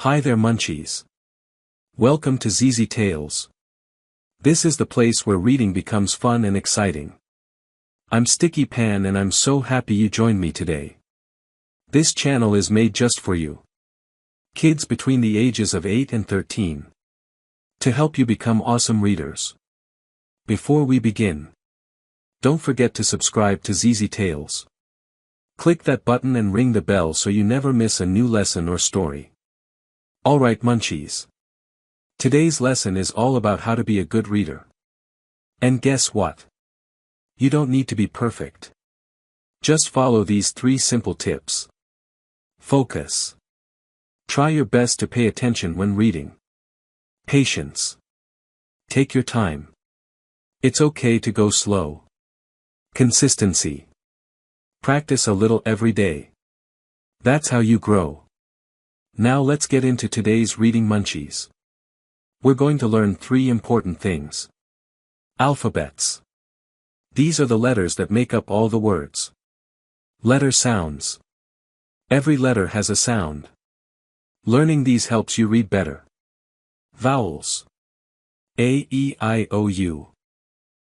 Hi there munchies. Welcome to ZZ Tales. This is the place where reading becomes fun and exciting. I'm Sticky Pan and I'm so happy you joined me today. This channel is made just for you. Kids between the ages of 8 and 13. To help you become awesome readers. Before we begin, don't forget to subscribe to ZZ Tales. Click that button and ring the bell so you never miss a new lesson or story. Alright munchies. Today's lesson is all about how to be a good reader. And guess what? You don't need to be perfect. Just follow these 3 simple tips. Focus. Try your best to pay attention when reading. Patience. Take your time. It's okay to go slow. Consistency. Practice a little every day. That's how you grow. Now let's get into today's reading munchies. We're going to learn 3 important things. Alphabets. These are the letters that make up all the words. Letter sounds. Every letter has a sound. Learning these helps you read better. Vowels. A, E, I, O, U.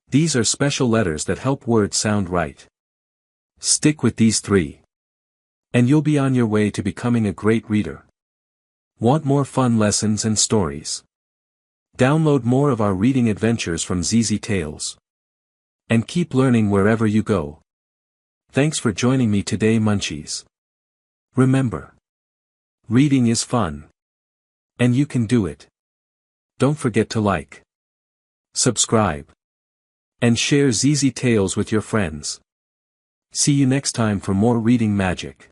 These are special letters that help words sound right. Stick with these 3. And you'll be on your way to becoming a great reader. Want more fun lessons and stories? Download more of our reading adventures from ZZ Tales. And keep learning wherever you go. Thanks for joining me today munchies. Remember, reading is fun. And you can do it. Don't forget to like, subscribe, and share ZZ Tales with your friends. See you next time for more reading magic.